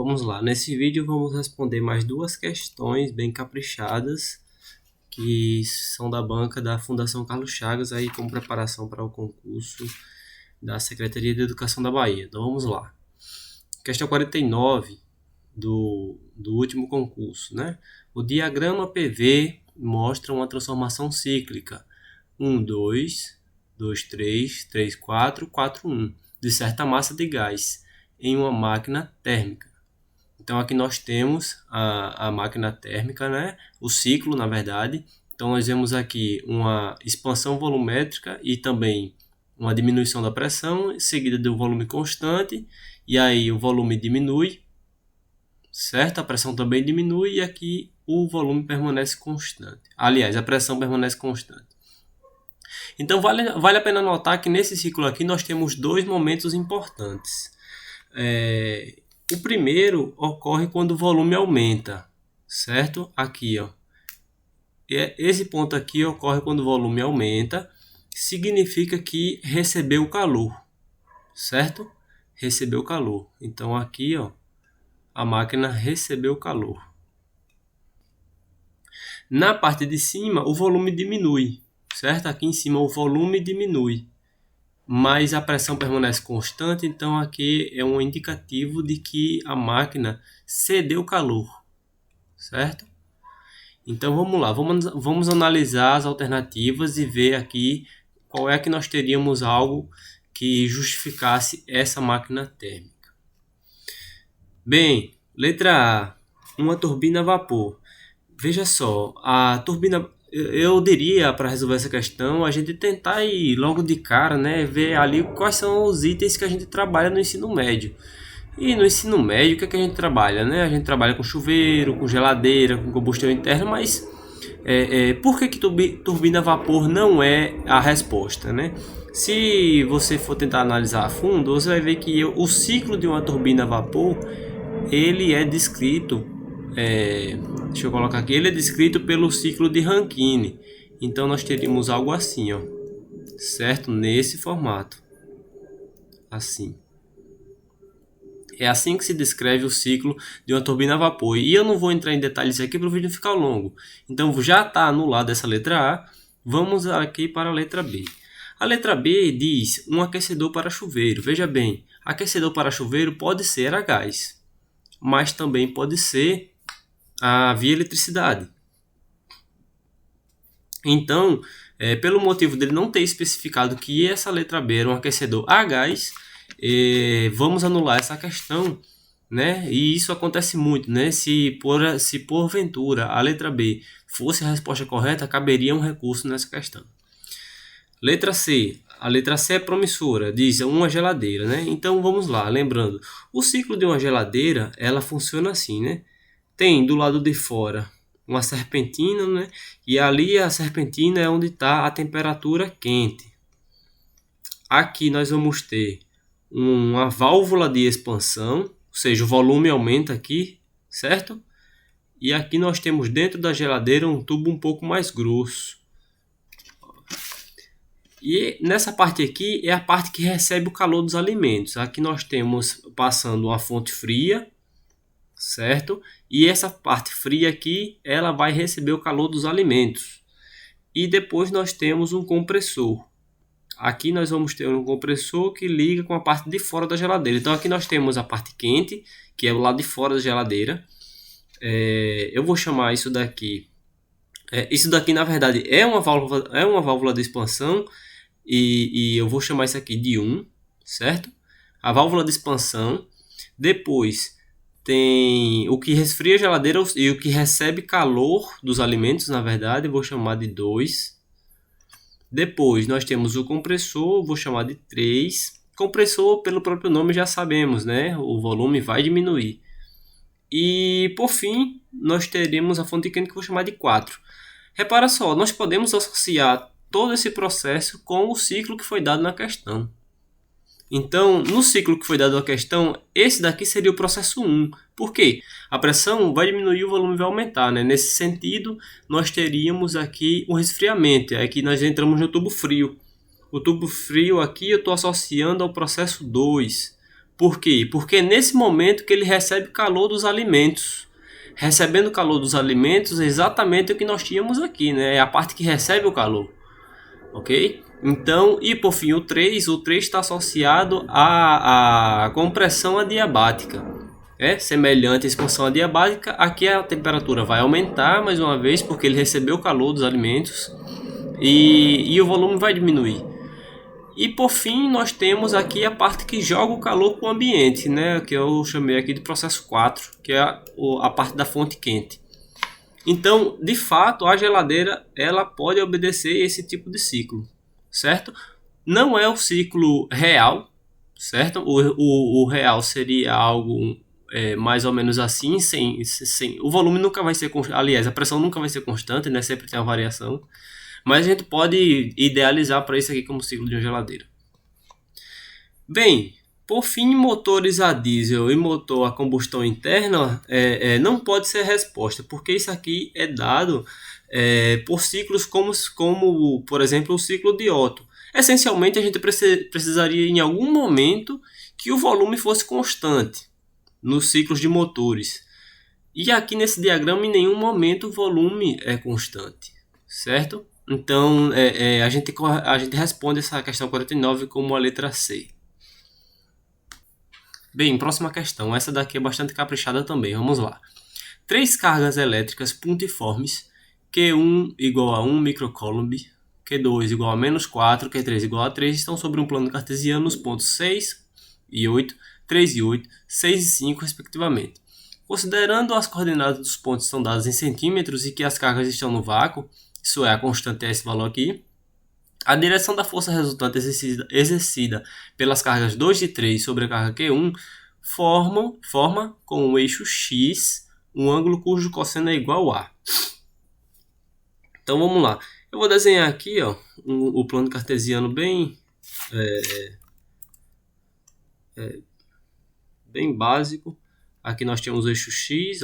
Vamos lá, nesse vídeo vamos responder mais duas questões bem caprichadas que são da banca da Fundação Carlos Chagas aí como preparação para o concurso da Secretaria de Educação da Bahia. Então vamos lá. Questão 49 do último concurso, né? O diagrama PV mostra uma transformação cíclica 1, 2, 2, 3, 3, 4, 4, 1 de certa massa de gás em uma máquina térmica. Então aqui nós temos a máquina térmica, né? O ciclo, na verdade. Então nós vemos aqui uma expansão volumétrica e também uma diminuição da pressão, seguida de um volume constante, e aí o volume diminui, certo? A pressão também diminui e aqui o volume permanece constante. Aliás, a pressão permanece constante. Então vale a pena notar que nesse ciclo aqui nós temos dois momentos importantes. O primeiro ocorre quando o volume aumenta, certo? Aqui, ó. Esse ponto aqui ocorre quando o volume aumenta, significa que recebeu calor, certo? Recebeu calor. Então aqui, ó, a máquina recebeu calor. Na parte de cima, o volume diminui, certo? Aqui em cima o volume diminui, mas a pressão permanece constante, então aqui é um indicativo de que a máquina cedeu calor, certo? Então vamos lá, vamos analisar as alternativas e ver aqui qual é que nós teríamos algo que justificasse essa máquina térmica. Bem, letra A, uma turbina a vapor. Veja só, a turbina, eu diria, para resolver essa questão, a gente tentar ir logo de cara, né, ver ali quais são os itens que a gente trabalha no ensino médio. E no ensino médio, o que é que a gente trabalha, né? A gente trabalha com chuveiro, com geladeira, com combustão interna, mas por que turbina a vapor não é a resposta, né? Se você for tentar analisar a fundo, você vai ver que o ciclo de uma turbina a vapor, ele é descrito, deixa eu colocar aqui, ele é descrito pelo ciclo de Rankine. Então nós teríamos algo assim, ó, certo? Nesse formato, assim. É assim que se descreve o ciclo de uma turbina a vapor. E eu não vou entrar em detalhes aqui para o vídeo não ficar longo. Então já está anulada essa letra A. Vamos aqui para a letra B. A letra B diz um aquecedor para chuveiro. Veja bem, aquecedor para chuveiro pode ser a gás, mas também pode ser via eletricidade. Então, pelo motivo dele não ter especificado que essa letra B era um aquecedor a gás, vamos anular essa questão, né? E isso acontece muito, né? Se porventura a letra B fosse a resposta correta, caberia um recurso nessa questão. Letra C. A letra C é promissora, diz uma geladeira, né? Então vamos lá, lembrando, o ciclo de uma geladeira, ela funciona assim, né? Tem do lado de fora uma serpentina, né? E ali a serpentina é onde está a temperatura quente. Aqui nós vamos ter uma válvula de expansão, ou seja, o volume aumenta aqui, certo? E aqui nós temos dentro da geladeira um tubo um pouco mais grosso. E nessa parte aqui é a parte que recebe o calor dos alimentos. Aqui nós temos passando uma fonte fria, certo? E essa parte fria aqui, ela vai receber o calor dos alimentos. E depois nós temos um compressor. Aqui nós vamos ter um compressor que liga com a parte de fora da geladeira. Então aqui nós temos a parte quente, que é o lado de fora da geladeira. Eu vou chamar isso daqui. Isso daqui na verdade é uma válvula de expansão. E eu vou chamar isso aqui de 1, certo? A válvula de expansão. Depois tem o que resfria a geladeira e o que recebe calor dos alimentos, na verdade, eu vou chamar de 2. Depois nós temos o compressor, vou chamar de 3. Compressor, pelo próprio nome já sabemos, né? O volume vai diminuir. E por fim, nós teremos a fonte quente que eu vou chamar de 4. Repara só, nós podemos associar todo esse processo com o ciclo que foi dado na questão. Então, no ciclo que foi dado na questão, esse daqui seria o processo 1. Por quê? A pressão vai diminuir, o volume vai aumentar, né? Nesse sentido, nós teríamos aqui um resfriamento. Aqui nós entramos no tubo frio. O tubo frio aqui eu estou associando ao processo 2. Por quê? Porque é nesse momento que ele recebe calor dos alimentos. Recebendo o calor dos alimentos é exatamente o que nós tínhamos aqui, né? É a parte que recebe o calor, ok? Então, e por fim o 3 está associado à compressão adiabática. É semelhante à expansão adiabática, aqui a temperatura vai aumentar mais uma vez porque ele recebeu o calor dos alimentos e o volume vai diminuir. E por fim, nós temos aqui a parte que joga o calor para o ambiente, né? Que eu chamei aqui de processo 4, que é a parte da fonte quente. Então, de fato, a geladeira ela pode obedecer esse tipo de ciclo, certo? Não é o ciclo real, certo? O real seria algo mais ou menos assim, sem o volume nunca vai ser, aliás, a pressão nunca vai ser constante, né? Sempre tem uma variação. Mas a gente pode idealizar para isso aqui como ciclo de uma geladeira. Bem, por fim, motores a diesel e motor a combustão interna não pode ser resposta, porque isso aqui é dado por ciclos como, por exemplo, o ciclo de Otto. Essencialmente, a gente precisaria em algum momento que o volume fosse constante nos ciclos de motores. E aqui nesse diagrama, em nenhum momento o volume é constante, certo? Então, a gente responde essa questão 49 como a letra C. Bem, próxima questão. Essa daqui é bastante caprichada também. Vamos lá. 3 cargas elétricas pontiformes, Q1 igual a 1 microcoulomb, Q2 igual a menos 4, Q3 igual a 3, estão sobre um plano cartesiano nos pontos 6 e 8, 3 e 8, 6 e 5, respectivamente. Considerando as coordenadas dos pontos são dadas em centímetros e que as cargas estão no vácuo, isso é, a constante é esse valor aqui, a direção da força resultante exercida pelas cargas 2 e 3 sobre a carga Q1 forma com o eixo X um ângulo cujo cosseno é igual a. Então vamos lá. Eu vou desenhar aqui o plano cartesiano bem básico. Aqui nós temos o eixo X,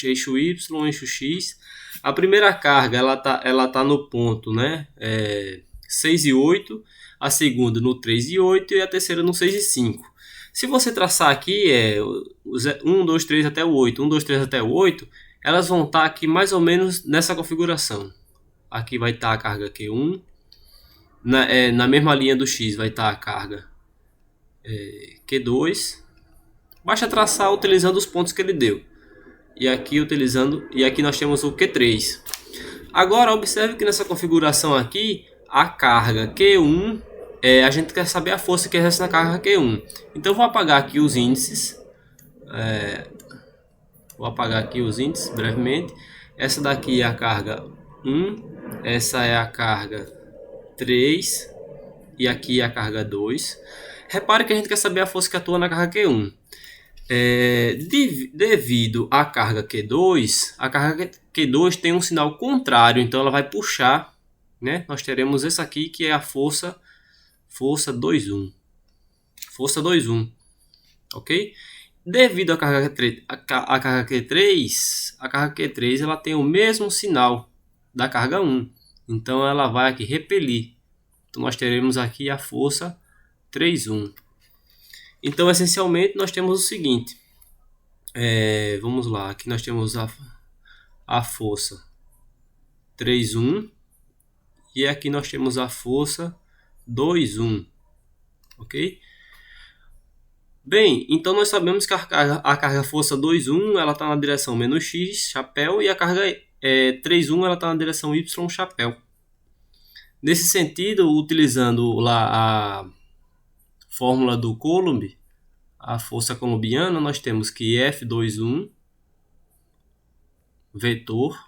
eixo Y, eixo X. A primeira carga ela tá no ponto, né? 6 e 8, a segunda no 3 e 8 e a terceira no 6 e 5. Se você traçar aqui 1, 2, 3 até o 8, 1, 2, 3 até o 8, elas vão estar aqui mais ou menos nessa configuração. Aqui vai estar a carga Q1, na mesma linha do X vai estar a carga Q2. Basta traçar utilizando os pontos que ele deu. E aqui nós temos o Q3. Agora observe que nessa configuração aqui, a carga Q1, a gente quer saber a força que exerce na carga Q1. Então vou apagar aqui os índices. Vou apagar aqui os índices brevemente. Essa daqui é a carga 1, essa é a carga 3 e aqui é a carga 2. Repare que a gente quer saber a força que atua na carga Q1. Devido à carga Q2, a carga Q2 tem um sinal contrário, então ela vai puxar, né? Nós teremos essa aqui que é a força 2,1. Força 2,1, ok? Devido à carga Q3, a carga Q3 ela tem o mesmo sinal da carga 1, então ela vai aqui repelir. Então nós teremos aqui a força 3,1. Então, essencialmente, nós temos o seguinte. Vamos lá. Aqui nós temos a força 3,1. E aqui nós temos a força 2,1. Ok? Bem, então nós sabemos que a carga força 2,1 ela está na direção menos x, chapéu. E a carga 3,1 ela está na direção y, chapéu. Nesse sentido, utilizando lá a fórmula do Coulomb, a força coulombiana, nós temos que F2,1 vetor.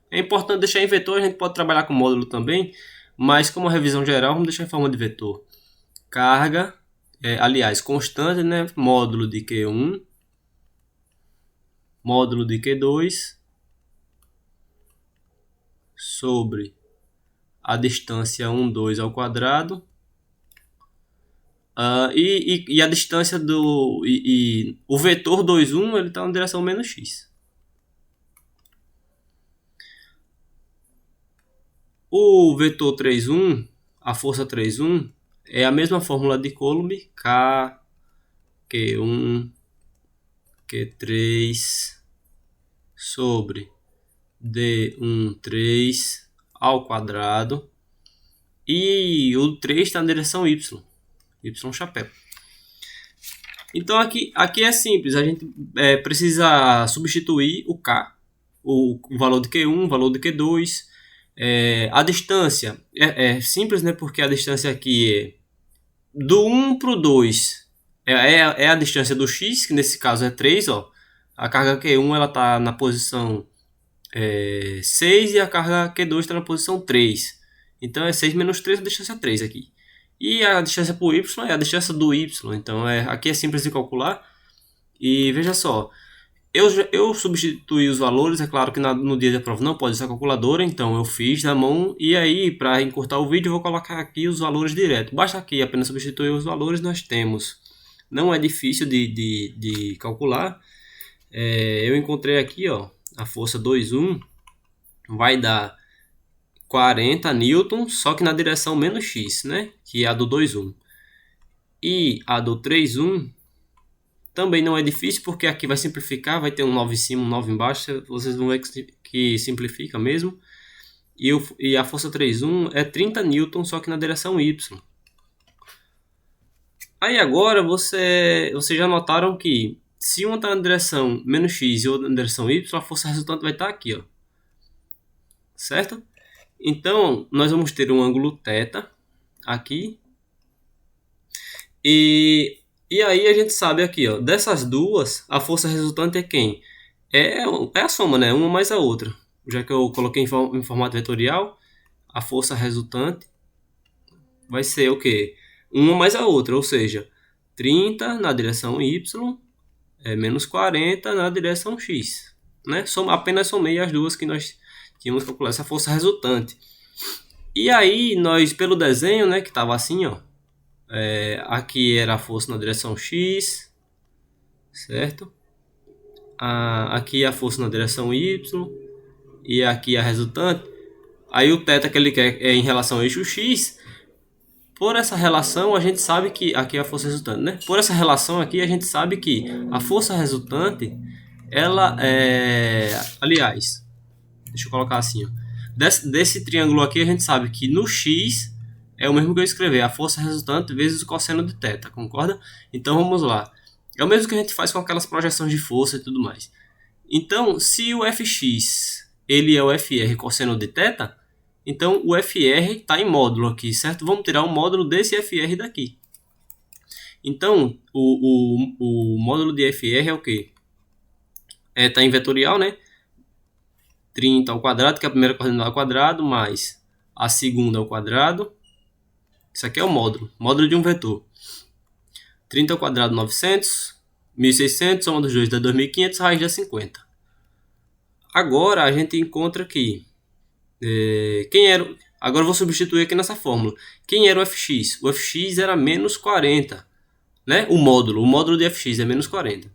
É importante deixar em vetor, a gente pode trabalhar com módulo também, mas como revisão geral, vamos deixar em forma de vetor. Carga, aliás, constante, né? Módulo de Q1, módulo de Q2, sobre a distância 1, 2 ao quadrado. E a distância o vetor 2,1 ele está na direção menos x. O vetor 3,1, a força 3,1 é a mesma fórmula de Coulomb, K Q1, Q3 sobre D13 ao quadrado. E o 3 está na direção Y. Y chapéu. Então aqui é simples. A gente precisa substituir o K. O valor de Q1, o valor de Q2. A distância é simples, né? Porque a distância aqui é do 1 para o 2. É a distância do X, que nesse caso é 3. Ó. A carga Q1 está na posição 6 e a carga Q2 está na posição 3. Então é 6 menos 3, a distância é 3 aqui. E a distância para o Y é a distância do Y. Então aqui é simples de calcular. E veja só, eu substituí os valores. É claro que no dia da prova não pode usar calculadora, então eu fiz na mão. E aí, para encurtar o vídeo, eu vou colocar aqui os valores direto. Basta aqui apenas substituir os valores, nós temos. Não é difícil de calcular. Eu encontrei aqui, ó, a força 2,1 vai dar 40 newtons, só que na direção menos x, né? Que é a do 2,1. E a do 3,1 também não é difícil, porque aqui vai simplificar, vai ter um 9 em cima, um 9 embaixo, vocês vão ver que simplifica mesmo. E a força 3,1 é 30 newtons, só que na direção y. Aí agora vocês já notaram que se uma está na direção menos x e outra na direção y, a força resultante vai estar aqui, ó. Certo? Então, nós vamos ter um ângulo θ aqui. E aí a gente sabe aqui, ó, dessas duas, a força resultante é quem? É a soma, né? Uma mais a outra. Já que eu coloquei em formato vetorial, a força resultante vai ser o quê? Uma mais a outra, ou seja, 30 na direção y menos 40 na direção x. Né? Apenas somei as duas que nós tínhamos calculado essa força resultante. E aí, nós, pelo desenho, né, que estava assim, ó, aqui era a força na direção x, certo? Aqui a força na direção y, e aqui a resultante. Aí o θ que ele quer é em relação ao eixo x. Por essa relação, a gente sabe que aqui é a força resultante, né? Por essa relação aqui, a gente sabe que a força resultante, ela é... Aliás, deixa eu colocar assim, ó. Desse triângulo aqui, a gente sabe que no x é o mesmo que eu escrever, a força resultante vezes o cosseno de θ, concorda? Então vamos lá. É o mesmo que a gente faz com aquelas projeções de força e tudo mais. Então, se o fx ele é o fr cosseno de θ, então o fr está em módulo aqui, certo? Vamos tirar o módulo desse fr daqui. Então, o módulo de fr é o quê? Está em vetorial, né? 30 ao quadrado, que é a primeira coordenada ao quadrado, mais a segunda ao quadrado. Isso aqui é o módulo de um vetor. 30 ao quadrado, 900. 1.600, soma dos dois dá 2.500, raiz dá 50. Agora a gente encontra aqui. Agora eu vou substituir aqui nessa fórmula. Quem era o fx? O fx era menos 40. Né? O módulo de fx é menos 40.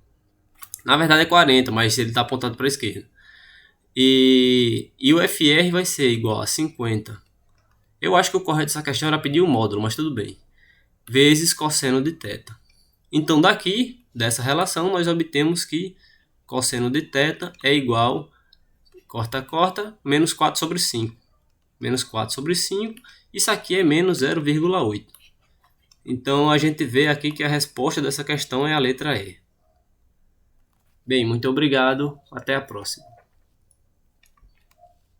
Na verdade é 40, mas ele está apontado para a esquerda. E o fr vai ser igual a 50. Eu acho que o correto dessa questão era pedir o módulo, mas tudo bem. Vezes cosseno de θ. Então daqui, dessa relação, nós obtemos que cosseno de θ é igual, corta, menos 4 sobre 5. Menos 4 sobre 5. Isso aqui é menos 0,8. Então a gente vê aqui que a resposta dessa questão é a letra E. Bem, muito obrigado. Até a próxima.